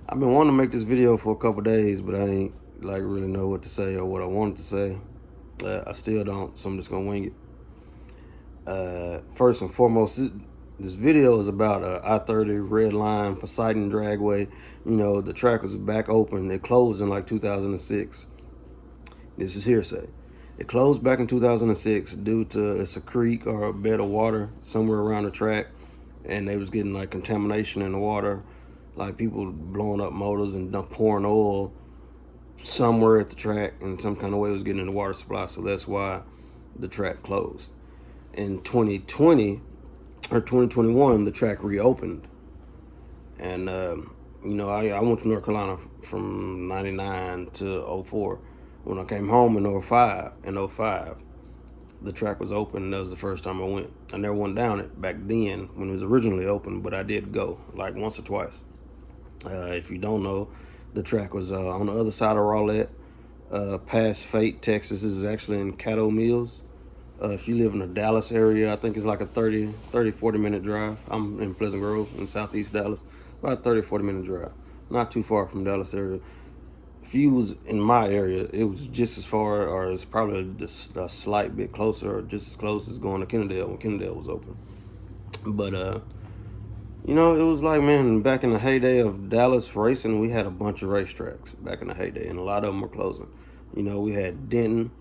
I've been wanting to make this video for a couple days, but I ain't like really know what to say or what I wanted to say. I still don't, so I'm just gonna wing it. First and foremost, this video is about I-30 Redline Poseidon Dragway. You know, the track was back open. It closed in like 2006. This is hearsay. It closed back in 2006 due to it's a creek or a bed of water somewhere around the track, and they was getting like contamination in the water, like people blowing up motors and pouring oil somewhere at the track, and some kind of way was getting in the water supply. So that's why the track closed. In 2020 or 2021, the track reopened, and you know, I went to North Carolina from '99 to '04. When I came home in '05, the track was open, and that was the first time I went. I never went down it back then when it was originally open, but I did go like once or twice. If you don't know, the track was on the other side of Rowlett, past Fate, Texas. This is actually in Caddo Mills. If you live in the Dallas area, I think it's like a 40 minute drive. I'm in Pleasant Grove in southeast Dallas. About a 40 minute drive. Not too far from Dallas area. If you was in my area, it was just as far, or it's probably just a slight bit closer, or just as close as going to Kennedale when Kennedale was open. But you know, it was like, man, back in the heyday of Dallas racing, we had a bunch of racetracks back in the heyday, and a lot of them were closing. You know, we had Denton,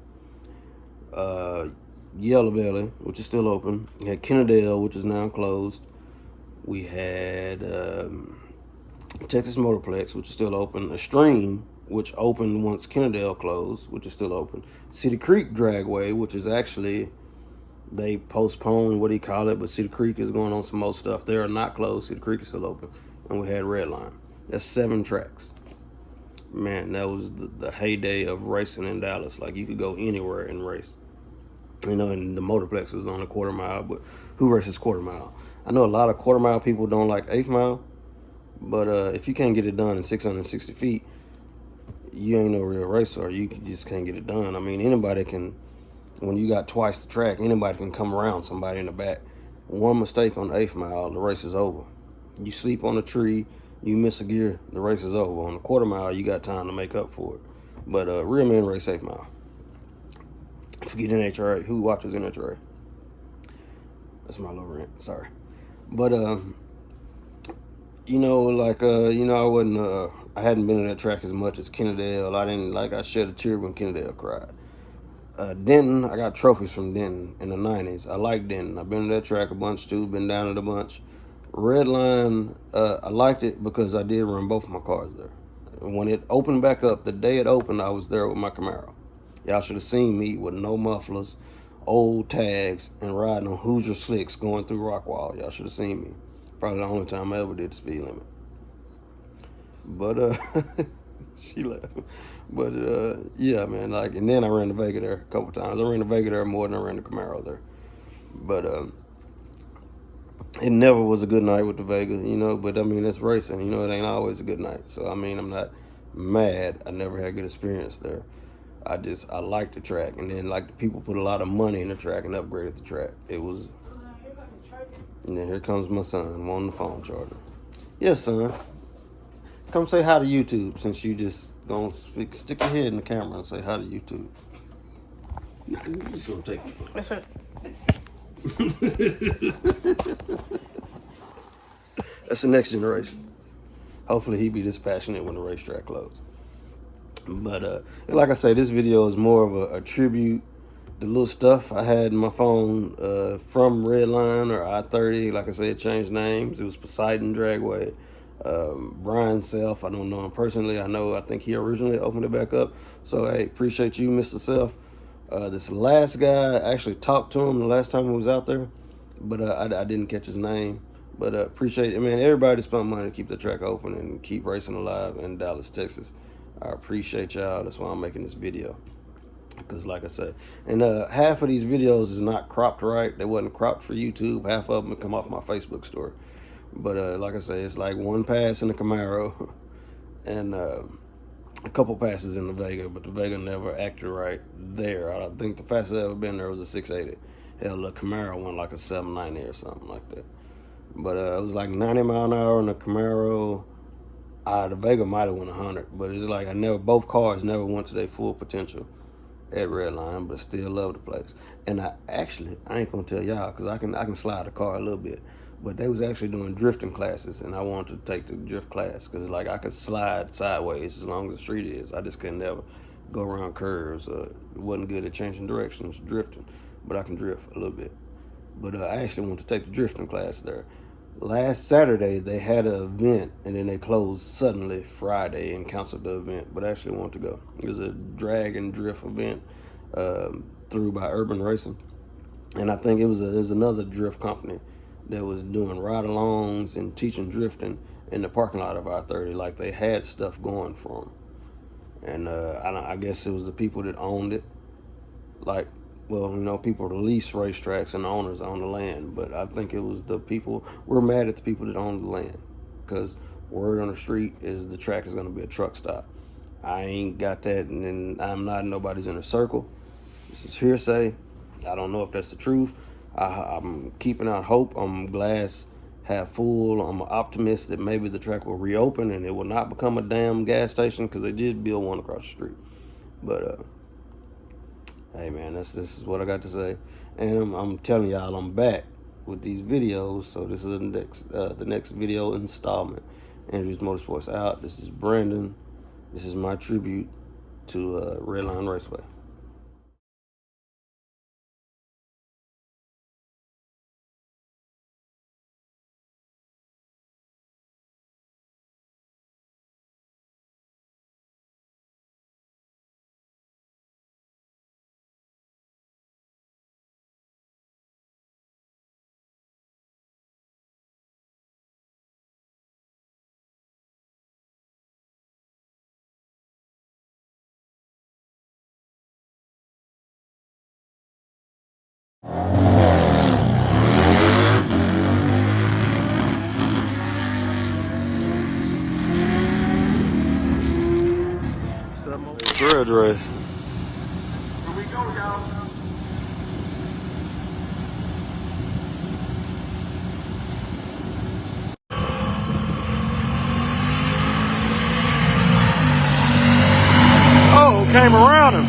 Yellow Belly, which is still open. We had Kennedale, which is now closed. We had Texas Motorplex, which is still open. Extreme, which opened once Kennedale closed, which is still open. City Creek Dragway, which is actually, they postponed, what do you call it, but City Creek is going on some more stuff. They are not closed. City Creek is still open. And we had Redline. That's 7 tracks. Man, that was the heyday of racing in Dallas. Like, you could go anywhere and race. You know, and the Motorplex was on a quarter mile, but who races quarter mile? I know a lot of quarter mile people don't like 8th mile, but if you can't get it done in 660 feet, you ain't no real racer. You just can't get it done. I mean, anybody can, when you got twice the track, anybody can come around somebody in the back. One mistake on the 8th mile, the race is over. You sleep on a tree, you miss a gear, the race is over. On the quarter mile, you got time to make up for it. But real men race 8th mile. Forget NHRA. Who watches NHRA? That's my little rant. Sorry. But you know, like you know, I wasn't I hadn't been to that track as much as Kennedale. I didn't, like, I shed a tear when Kennedale cried. Denton, I got trophies from Denton in the 90s. I like Denton. I've been to that track a bunch too, been down it a bunch. Redline, I liked it because I did run both of my cars there. And when it opened back up, the day it opened, I was there with my Camaro. Y'all should have seen me with no mufflers, old tags, and riding on Hoosier slicks going through Rockwall. Y'all should have seen me. Probably the only time I ever did the speed limit. But she left. But yeah, man, like, and then I ran to Vega there a couple times. I ran to Vega there more than I ran to Camaro there. But it never was a good night with the Vega, you know. But I mean, it's racing, you know. It ain't always a good night. So I mean, I'm not mad. I never had a good experience there. I like the track, and then, like, the people put a lot of money in the track and upgraded the track. It was, and then here comes my son on the phone charger. Yes, son. Come say hi to YouTube, since you just gonna stick your head in the camera and say hi to YouTube. Nah, you just gonna take it. That's it. That's the next generation. Hopefully he be this passionate when the racetrack closes. But like I say, this video is more of a tribute. The little stuff I had in my phone from Redline or I-30, like I said, changed names. It was Poseidon Dragway. Brian Self, I don't know him personally. I think he originally opened it back up. So, hey, appreciate you, Mr. Self. This last guy, I actually talked to him the last time he was out there, but I didn't catch his name. But appreciate it, man. Everybody spent money to keep the track open and keep racing alive in Dallas, Texas. I appreciate y'all. That's why I'm making this video. Because, like I said, and half of these videos is not cropped right. They wasn't cropped for YouTube. Half of them come off my Facebook story. But like I say, it's like one pass in the Camaro and a couple passes in the Vega, but the Vega never acted right there. I think the fastest I ever been there was a 680. Hell, the Camaro went like a 790 or something like that. But it was like 90 mile an hour in the Camaro, The Vega might have won 100, but it's like both cars never went to their full potential at Redline, but still love the place. And I ain't gonna tell y'all because I can slide a car a little bit, but they was actually doing drifting classes, and I wanted to take the drift class because like I could slide sideways as long as the street is. I just couldn't never go around curves. Wasn't good at changing directions, drifting, but I can drift a little bit. But I actually want to take the drifting class there. Last Saturday they had an event and then they closed suddenly Friday and canceled the event. But I actually want to go. It was a drag and drift event through by Urban Racing, and I think it was another drift company that was doing ride-alongs and teaching drifting in the parking lot of I-30. Like they had stuff going for them, and I guess it was the people that owned it, like, well, people lease racetracks and the owners own the land, but I think it was the people. We're mad at the people that own the land because word on the street is the track is going to be a truck stop. I ain't got that, and I'm not in nobody's inner circle. This is hearsay. I don't know if that's the truth. I'm keeping out hope. I'm glass half full. I'm an optimist that maybe the track will reopen and it will not become a damn gas station because they did build one across the street. But hey man, this is what I got to say, and I'm telling y'all I'm back with these videos. So this is the next video installment. Andrew's Motorsports out. This is Brandon. This is my tribute to Redline Raceway. Grudge race. Here we go, y'all. Oh, came around him.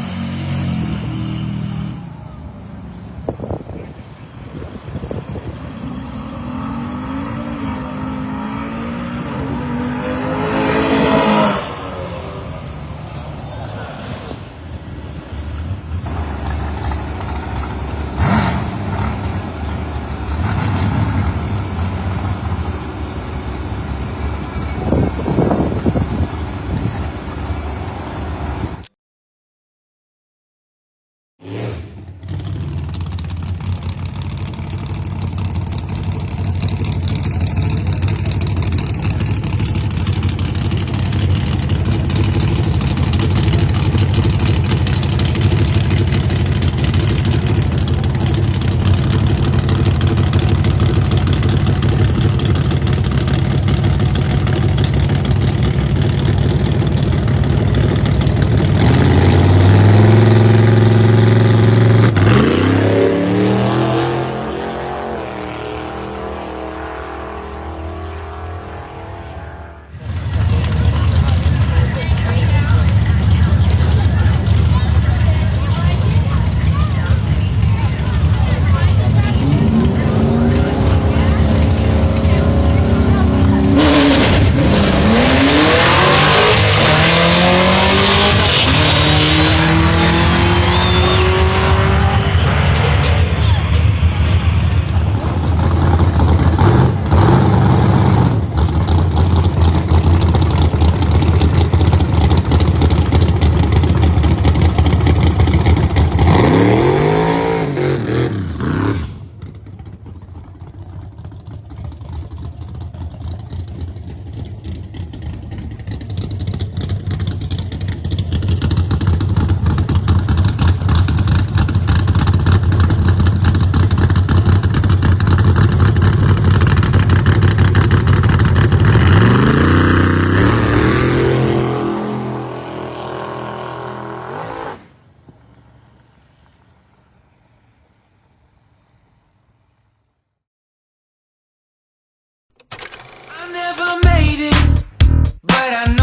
that I know